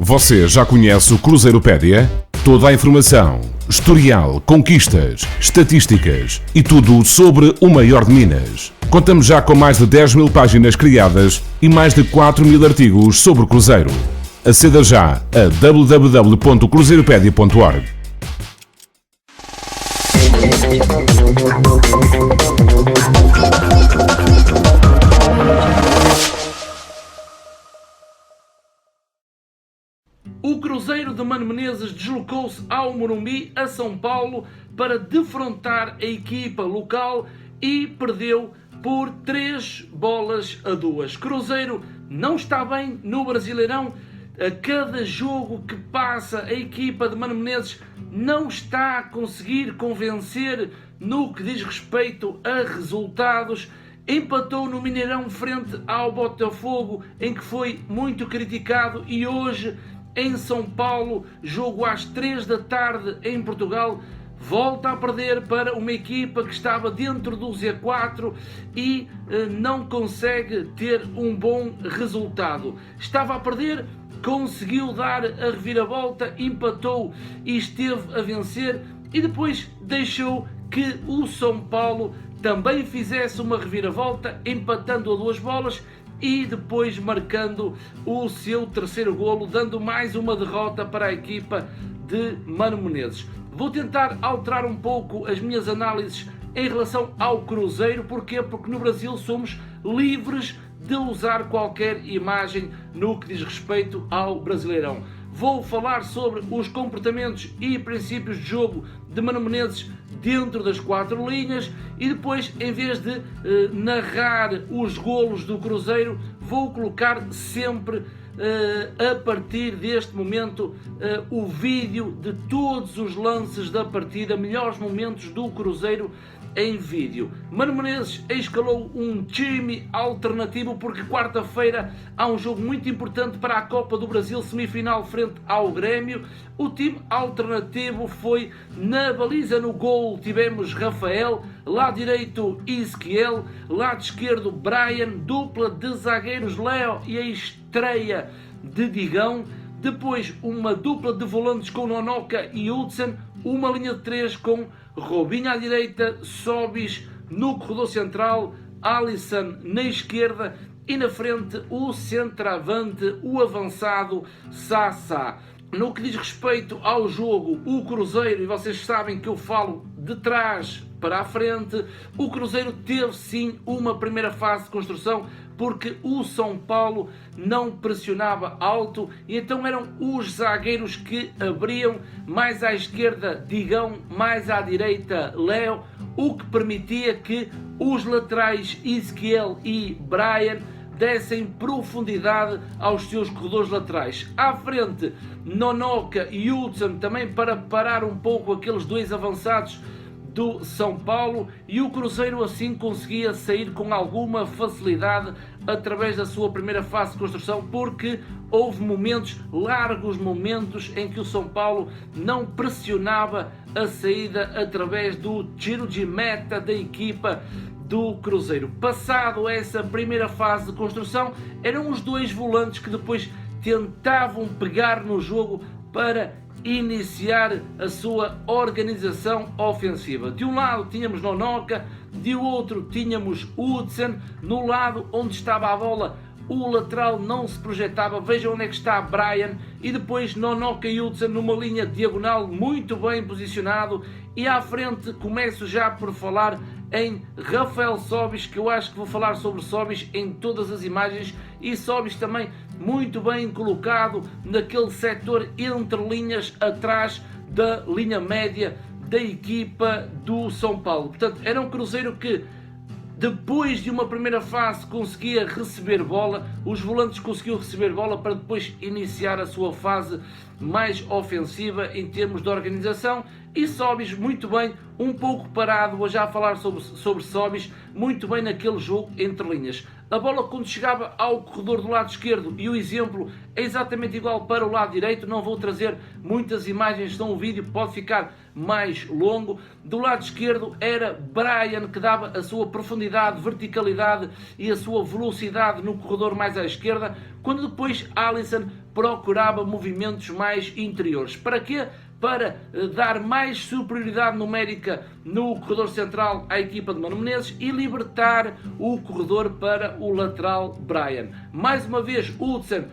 Você já conhece o Cruzeiropédia? Toda a informação, historial, conquistas, estatísticas e tudo sobre o maior de Minas. Contamos já com mais de 10 mil páginas criadas e mais de 4 mil artigos sobre o Cruzeiro. Aceda já a www.cruzeiropedia.org. O Cruzeiro de Mano Menezes deslocou-se ao Morumbi, a São Paulo, para defrontar a equipa local e perdeu por 3-2. Cruzeiro não está bem no Brasileirão. A cada jogo que passa, a equipa de Mano Menezes não está a conseguir convencer no que diz respeito a resultados. Empatou no Mineirão frente ao Botafogo, em que foi muito criticado, e hoje em São Paulo, jogo às 3 da tarde em Portugal, volta a perder para uma equipa que estava dentro do Z4 e não consegue ter um bom resultado. Estava a perder, conseguiu dar a reviravolta, empatou e esteve a vencer, e depois deixou que o São Paulo também fizesse uma reviravolta, empatando a 2 bolas e depois marcando o seu terceiro golo, dando mais uma derrota para a equipa de Mano Menezes. Vou tentar alterar um pouco as minhas análises em relação ao Cruzeiro. Porquê? Porque no Brasil somos livres de usar qualquer imagem no que diz respeito ao Brasileirão. Vou falar sobre os comportamentos e princípios de jogo de Mano Menezes dentro das 4 linhas e depois, em vez de narrar os golos do Cruzeiro, vou colocar sempre a partir deste momento o vídeo de todos os lances da partida, melhores momentos do Cruzeiro em vídeo. Mano Menezes escalou um time alternativo porque quarta-feira há um jogo muito importante para a Copa do Brasil, semifinal frente ao Grêmio. O time alternativo foi na baliza, no gol tivemos Rafael, lado direito Ezequiel, lado esquerdo Brian, dupla de zagueiros Léo e a estreia de Digão. Depois uma dupla de volantes com Nonoka e Hudson, uma linha de 3 com Robinho à direita, Sobis no corredor central, Alisson na esquerda e na frente o centroavante, o avançado Sassá. No que diz respeito ao jogo, o Cruzeiro, e vocês sabem que eu falo de trás para a frente, o Cruzeiro teve sim uma primeira fase de construção porque o São Paulo não pressionava alto e então eram os zagueiros que abriam, mais à esquerda Digão, mais à direita Léo, o que permitia que os laterais Ezequiel e Brian dessem profundidade aos seus corredores laterais. À frente, Nonoka e Hudson também para parar um pouco aqueles dois avançados do São Paulo, e o Cruzeiro assim conseguia sair com alguma facilidade através da sua primeira fase de construção, porque houve momentos, largos momentos, em que o São Paulo não pressionava a saída através do tiro de meta da equipa do Cruzeiro. Passado essa primeira fase de construção, eram os dois volantes que depois tentavam pegar no jogo para iniciar a sua organização ofensiva. De um lado tínhamos Nonoka, de outro tínhamos Hudson. No lado onde estava a bola, o lateral não se projetava. Vejam onde é que está Brian. E depois Nonoka e Hudson numa linha diagonal muito bem posicionado. E à frente começo já por falar em Rafael Sobis, que eu acho que vou falar sobre Sobis em todas as imagens, e Sobis também muito bem colocado naquele setor entre linhas atrás da linha média da equipa do São Paulo. Portanto, era um Cruzeiro que depois de uma primeira fase conseguia receber bola, os volantes conseguiam receber bola para depois iniciar a sua fase mais ofensiva em termos de organização, e Sobis muito bem, um pouco parado, vou já falar sobre Sobis, muito bem naquele jogo entre linhas. A bola quando chegava ao corredor do lado esquerdo, e o exemplo é exatamente igual para o lado direito, não vou trazer muitas imagens, então o vídeo pode ficar mais longo. Do lado esquerdo era Brian que dava a sua profundidade, verticalidade e a sua velocidade no corredor mais à esquerda. quando depois Alisson procurava movimentos mais interiores. Para quê? Para dar mais superioridade numérica no corredor central à equipa de Mano Menezes e libertar o corredor para o lateral Bryan. Mais uma vez, Hudson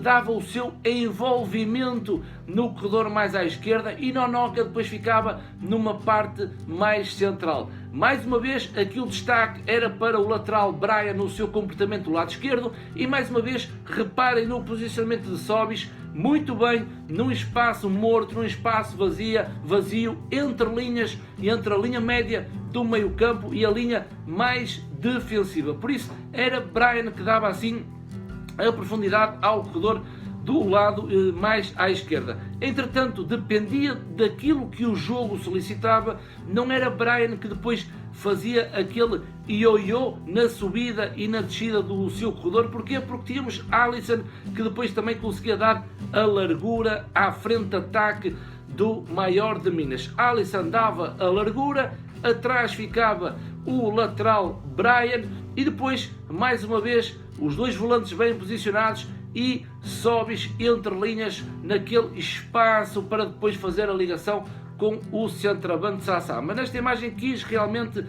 dava o seu envolvimento no corredor mais à esquerda e Nonoka depois ficava numa parte mais central. Mais uma vez, aqui o destaque era para o lateral Bryan no seu comportamento do lado esquerdo e mais uma vez, reparem no posicionamento de Sobis, muito bem, num espaço morto, num espaço vazio, entre linhas e entre a linha média do meio campo e a linha mais defensiva. Por isso, era Bryan que dava assim a profundidade ao corredor do lado mais à esquerda. Entretanto, dependia daquilo que o jogo solicitava, não era Bryan que depois fazia aquele ioiô na subida e na descida do seu corredor. Porquê? Porque tínhamos Alisson que depois também conseguia dar a largura à frente de ataque do Maior de Minas. Alisson dava a largura, atrás ficava o lateral Bryan e depois, mais uma vez, os dois volantes bem posicionados e Sobis entre linhas naquele espaço para depois fazer a ligação com o centroavante Sassá. Mas nesta imagem quis realmente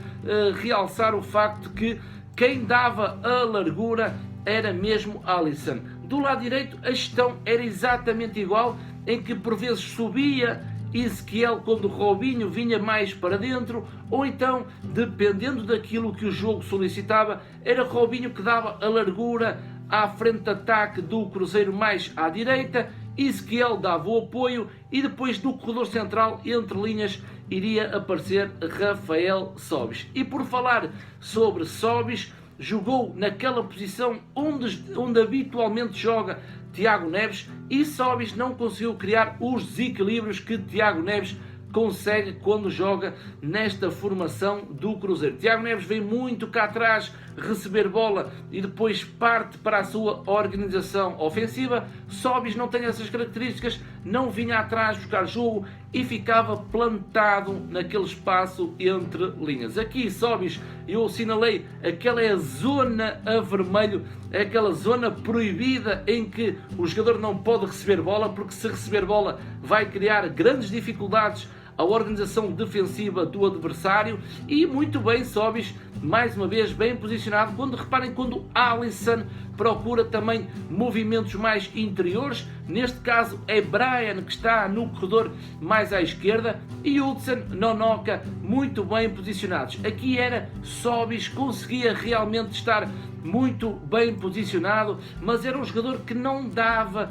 realçar o facto que quem dava a largura era mesmo Alisson. Do lado direito a gestão era exatamente igual, em que por vezes subia Ezequiel quando Robinho vinha mais para dentro, ou então, dependendo daquilo que o jogo solicitava, era Robinho que dava a largura à frente de ataque do Cruzeiro mais à direita, Ezequiel dava o apoio e depois do corredor central, entre linhas, iria aparecer Rafael Sobis. E por falar sobre Sobis, jogou naquela posição onde habitualmente joga Tiago Neves e Sobis não conseguiu criar os desequilíbrios que Tiago Neves consegue quando joga nesta formação do Cruzeiro. Tiago Neves vem muito cá atrás receber bola e depois parte para a sua organização ofensiva. Sobis não tem essas características, não vinha atrás buscar jogo e ficava plantado naquele espaço entre linhas. Aqui Sobis, eu assinalei, aquela é a zona a vermelho, é aquela zona proibida em que o jogador não pode receber bola, porque se receber bola vai criar grandes dificuldades à organização defensiva do adversário. E muito bem Sobis, mais uma vez bem posicionado, reparem quando Alisson procura também movimentos mais interiores, neste caso é Bryan que está no corredor mais à esquerda e Hudson, Nonoka muito bem posicionados. Aqui era Sobis, conseguia realmente estar muito bem posicionado, mas era um jogador que não dava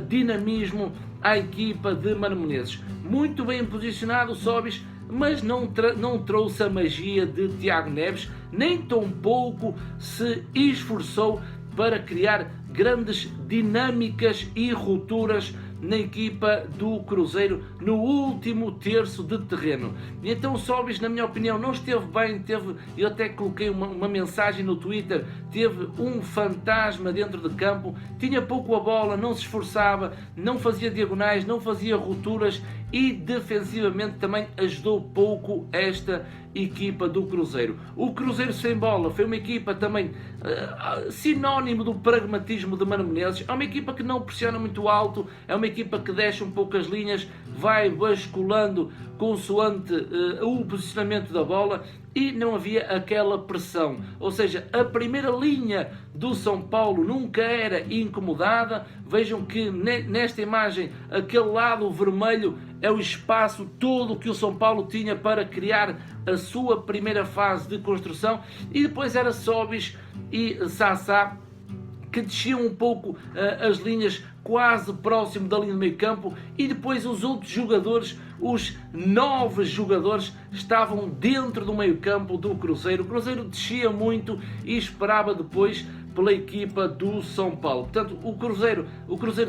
dinamismo à equipa de Mano Menezes. Muito bem posicionado Sobis, mas não trouxe a magia de Tiago Neves, nem tão pouco se esforçou para criar grandes dinâmicas e rupturas na equipa do Cruzeiro no último terço de terreno. E então Sobis, na minha opinião, não esteve bem, eu até coloquei uma mensagem no Twitter, teve um fantasma dentro de campo, tinha pouco a bola, não se esforçava, não fazia diagonais, não fazia rupturas e defensivamente também ajudou pouco esta equipa do Cruzeiro. O Cruzeiro sem bola foi uma equipa também sinónimo do pragmatismo de Mano Menezes. É uma equipa que não pressiona muito alto, é uma equipa que deixa um pouco as linhas, vai basculando consoante o posicionamento da bola e não havia aquela pressão. Ou seja, a primeira linha do São Paulo nunca era incomodada. Vejam que nesta imagem aquele lado vermelho é o espaço todo que o São Paulo tinha para criar a sua primeira fase de construção e depois era Sobis e Sassá que desciam um pouco as linhas quase próximo da linha do meio campo e depois os outros jogadores, os 9 jogadores estavam dentro do meio campo do Cruzeiro. O Cruzeiro descia muito e esperava depois pela equipa do São Paulo. Portanto, o Cruzeiro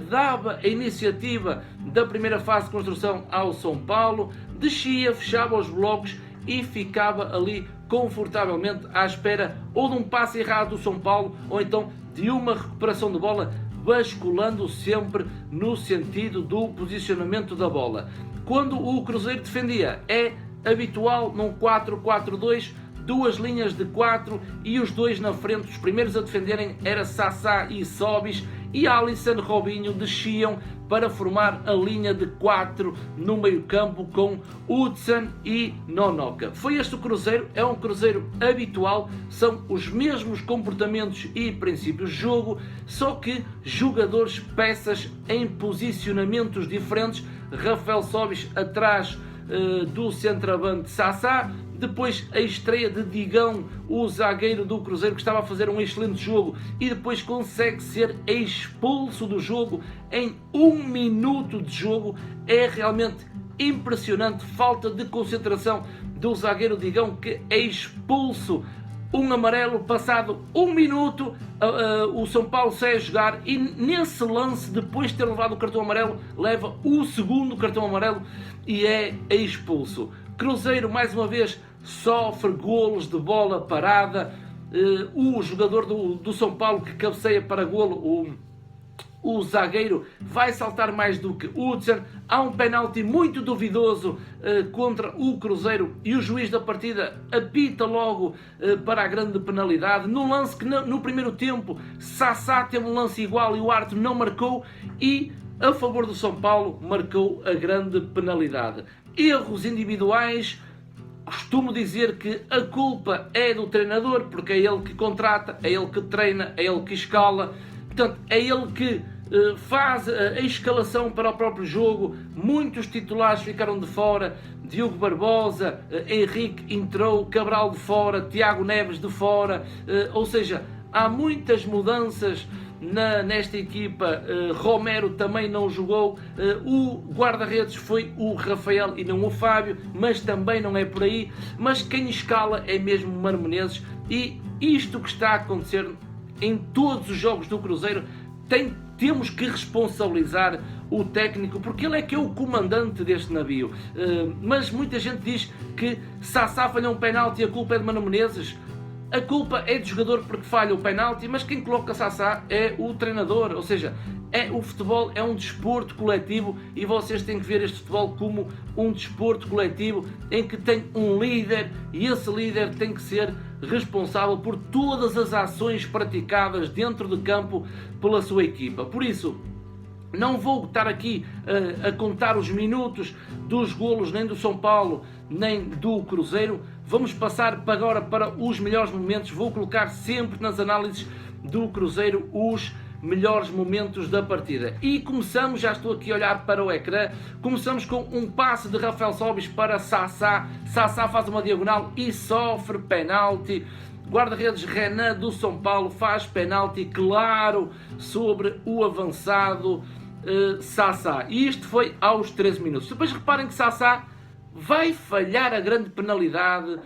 dava a iniciativa da primeira fase de construção ao São Paulo, descia, fechava os blocos e ficava ali confortavelmente à espera ou de um passe errado do São Paulo ou então de uma recuperação de bola, basculando sempre no sentido do posicionamento da bola. Quando o Cruzeiro defendia, é habitual num 4-4-2, duas linhas de 4 e os dois na frente. Os primeiros a defenderem era Sassá e Sobis e Alisson, Robinho desciam para formar a linha de 4 no meio-campo com Hudson e Nonoka. Foi este o Cruzeiro, é um Cruzeiro habitual, são os mesmos comportamentos e princípios de jogo, só que jogadores, peças em posicionamentos diferentes. Rafael Sobis atrás do centroavante Sassá, depois a estreia de Digão, o zagueiro do Cruzeiro, que estava a fazer um excelente jogo e depois consegue ser expulso do jogo em 1 minuto de jogo. É realmente impressionante, falta de concentração do zagueiro Digão, que é expulso. Um amarelo, passado 1 minuto, o São Paulo sai a jogar e nesse lance, depois de ter levado o cartão amarelo, leva o segundo cartão amarelo e é expulso. Cruzeiro, mais uma vez, sofre golos de bola parada. O jogador do São Paulo que cabeceia para golo, o zagueiro, vai saltar mais do que Hudson. Há um penalti muito duvidoso contra o Cruzeiro e o juiz da partida apita logo para a grande penalidade. No lance que no primeiro tempo Sassá teve um lance igual e o árbitro não marcou, e a favor do São Paulo marcou a grande penalidade. Erros individuais. Costumo dizer que a culpa é do treinador, porque é ele que contrata, é ele que treina, é ele que escala. Portanto, é ele que faz a escalação para o próprio jogo. Muitos titulares ficaram de fora. Diogo Barbosa, Henrique entrou, Cabral de fora, Tiago Neves de fora. Ou seja, há muitas mudanças nesta equipa. Romero também não jogou. O guarda-redes foi o Rafael e não o Fábio, mas também não é por aí. Mas quem escala é mesmo o Mano Menezes, e isto que está a acontecer em todos os jogos do Cruzeiro, temos que responsabilizar o técnico, porque ele é que é o comandante deste navio. Mas muita gente diz que Sassá falhou um penalti e a culpa é de Mano Menezes. A culpa é do jogador porque falha o penalti, mas quem coloca Sassá é o treinador. Ou seja, o futebol é um desporto coletivo e vocês têm que ver este futebol como um desporto coletivo em que tem um líder, e esse líder tem que ser responsável por todas as ações praticadas dentro de campo pela sua equipa. Por isso, não vou estar aqui a contar os minutos dos golos nem do São Paulo nem do Cruzeiro. Vamos passar agora para os melhores momentos. Vou colocar sempre nas análises do Cruzeiro os melhores momentos da partida. E começamos, já estou aqui a olhar para o ecrã, começamos com um passe de Rafael Sobis para Sassá. Sassá faz uma diagonal e sofre penalti. Guarda-redes Renan do São Paulo faz penalti claro sobre o avançado Sassá. E isto foi aos 13 minutos. Depois reparem que Sassá vai falhar a grande penalidade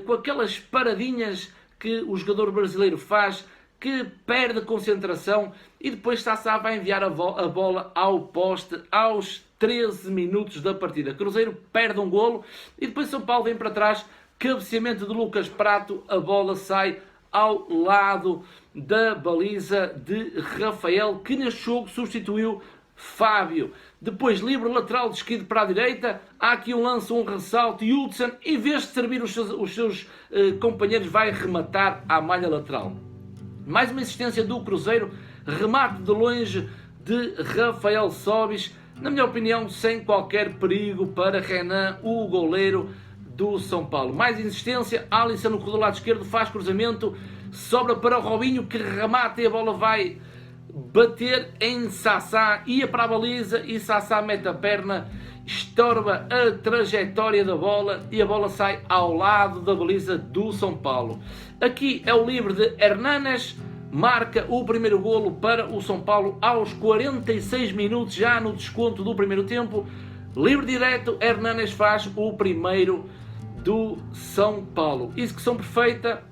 com aquelas paradinhas que o jogador brasileiro faz, que perde a concentração, e depois Sassá vai enviar a bola ao poste aos 13 minutos da partida. Cruzeiro perde um golo e depois São Paulo vem para trás, cabeceamento de Lucas Prato, a bola sai ao lado da baliza de Rafael, que neste jogo substituiu Fábio. Depois livre lateral de esquerda para a direita, há aqui um lance, um ressalto, e Hudson, em vez de servir os seus companheiros, vai rematar à malha lateral. Mais uma assistência do Cruzeiro, remate de longe de Rafael Sobis, na minha opinião sem qualquer perigo para Renan, o goleiro do São Paulo. Mais insistência, Alisson no corredor lado esquerdo faz cruzamento, sobra para o Robinho, que remata e a bola vai bater em Sassá, ia para a baliza e Sassá mete a perna, estorba a trajetória da bola e a bola sai ao lado da baliza do São Paulo. Aqui é o livre de Hernanes, marca o primeiro golo para o São Paulo aos 46 minutos, já no desconto do primeiro tempo. Livre direto, Hernanes faz o primeiro do São Paulo. Execução perfeita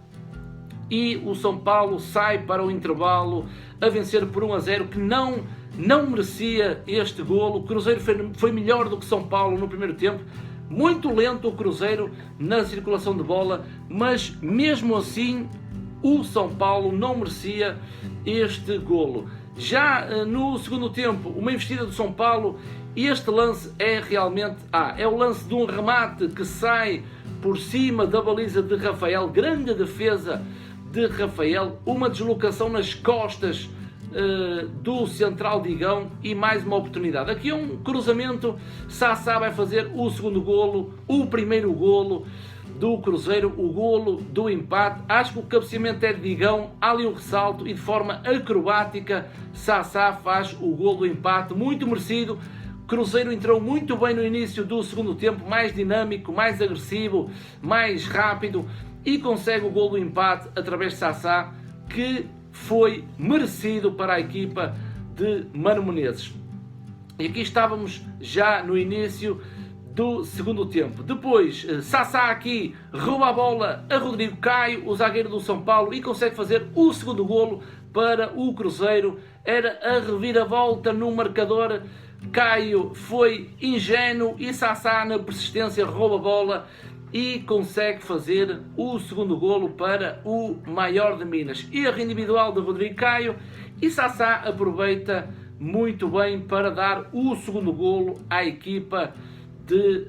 e o São Paulo sai para o intervalo a vencer por 1-0, que não merecia este golo. O Cruzeiro foi melhor do que São Paulo no primeiro tempo. Muito lento o Cruzeiro na circulação de bola, mas mesmo assim o São Paulo não merecia este golo. Já no segundo tempo, uma investida do São Paulo, e este lance é realmente é o lance de um remate que sai por cima da baliza de Rafael, grande defesa de Rafael, uma deslocação nas costas do Central Digão e mais uma oportunidade. Aqui é um cruzamento, Sassá vai fazer o segundo golo, o primeiro golo do Cruzeiro, o golo do empate. Acho que o cabeceamento é de Digão, há ali o ressalto e de forma acrobática Sassá faz o golo do empate, muito merecido. Cruzeiro entrou muito bem no início do segundo tempo, mais dinâmico, mais agressivo, mais rápido e consegue o golo do empate através de Sassá, que foi merecido para a equipa de Mano Menezes. E aqui estávamos já no início do segundo tempo. Depois, Sassá aqui rouba a bola a Rodrigo Caio, o zagueiro do São Paulo, e consegue fazer o segundo golo para o Cruzeiro. Era a reviravolta no marcador. Caio foi ingênuo e Sassá, na persistência, rouba a bola e consegue fazer o segundo golo para o Maior de Minas. Erro individual de Rodrigo Caio e Sassá aproveita muito bem para dar o segundo golo à equipa de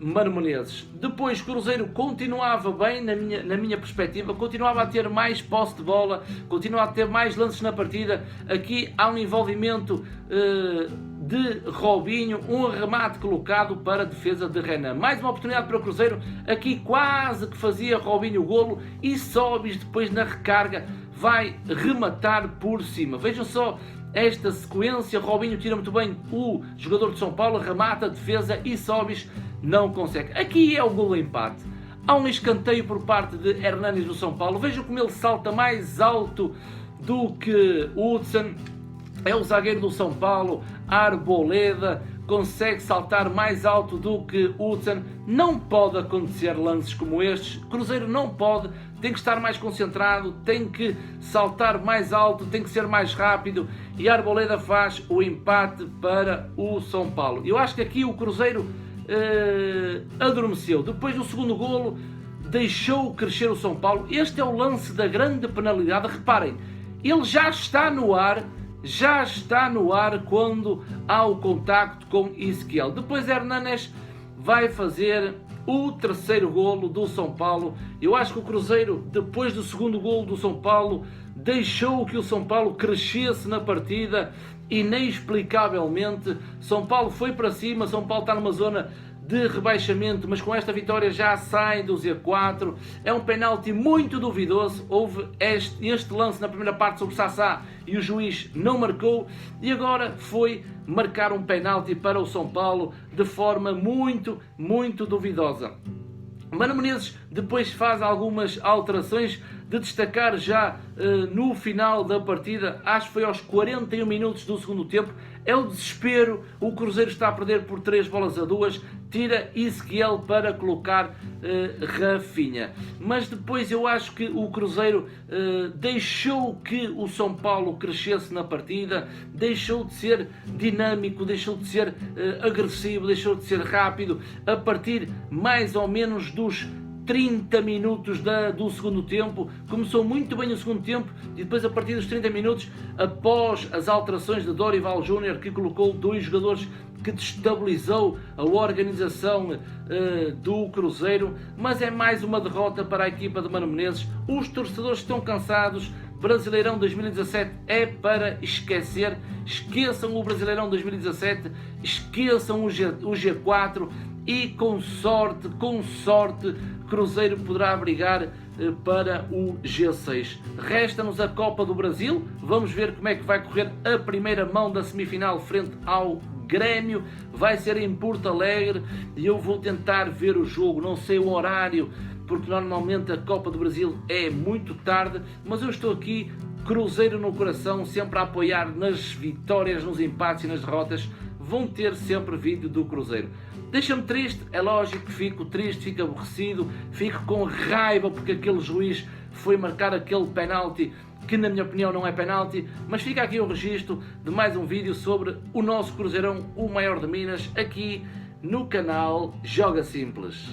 Mano Menezes. Depois Cruzeiro continuava bem, na minha perspectiva, continuava a ter mais posse de bola, continuava a ter mais lances na partida. Aqui há um envolvimento de Robinho, um remate colocado para a defesa de Renan. Mais uma oportunidade para o Cruzeiro, aqui quase que fazia Robinho o golo e Sobis depois na recarga vai rematar por cima. Vejam só esta sequência, Robinho tira muito bem o jogador de São Paulo, remata a defesa e Sobis não consegue. Aqui é o golo empate. Há um escanteio por parte de Hernanes do São Paulo. Vejam como ele salta mais alto do que o Hudson. É o zagueiro do São Paulo, Arboleda, consegue saltar mais alto do que Hudson. Não pode acontecer lances como estes. Cruzeiro não pode, tem que estar mais concentrado, tem que saltar mais alto, tem que ser mais rápido. E Arboleda faz o empate para o São Paulo. Eu acho que aqui o Cruzeiro adormeceu. Depois do segundo golo, deixou crescer o São Paulo. Este é o lance da grande penalidade. Reparem, ele já está no ar quando há o contacto com Ezequiel. Depois Hernanes vai fazer o terceiro golo do São Paulo. Eu acho que o Cruzeiro, depois do segundo golo do São Paulo, deixou que o São Paulo crescesse na partida. Inexplicavelmente, São Paulo foi para cima, São Paulo está numa zona de rebaixamento, mas com esta vitória já sai do Z4. É um penalti muito duvidoso. Houve este lance na primeira parte sobre Sassá e o juiz não marcou, e agora foi marcar um penalti para o São Paulo de forma muito, muito duvidosa. Mano Menezes depois faz algumas alterações, de destacar já no final da partida, acho que foi aos 41 minutos do segundo tempo. É o desespero, o Cruzeiro está a perder por 3-2, tira Ezequiel para colocar Rafinha. Mas depois eu acho que o Cruzeiro deixou que o São Paulo crescesse na partida, deixou de ser dinâmico, deixou de ser agressivo, deixou de ser rápido, a partir mais ou menos dos 30 minutos do segundo tempo. Começou muito bem o segundo tempo e depois, a partir dos 30 minutos, após as alterações de Dorival Júnior, que colocou dois jogadores, que destabilizou a organização do Cruzeiro. Mas é mais uma derrota para a equipa de Mano Menezes. Os torcedores estão cansados. Brasileirão 2017 é para esquecer. Esqueçam o Brasileirão 2017, esqueçam o G4 e com sorte, Cruzeiro poderá brigar para o G6. Resta-nos a Copa do Brasil. Vamos ver como é que vai correr a primeira mão da semifinal frente ao Grêmio. Vai ser em Porto Alegre e eu vou tentar ver o jogo. Não sei o horário, porque normalmente a Copa do Brasil é muito tarde, mas eu estou aqui, Cruzeiro no coração, sempre a apoiar nas vitórias, nos empates e nas derrotas. Vão ter sempre vídeo do Cruzeiro. Deixa-me triste, é lógico que fico triste, fico aborrecido, fico com raiva porque aquele juiz foi marcar aquele penalti que, na minha opinião, não é penalti, mas fica aqui o registro de mais um vídeo sobre o nosso Cruzeirão, o maior de Minas, aqui no canal Joga Simples.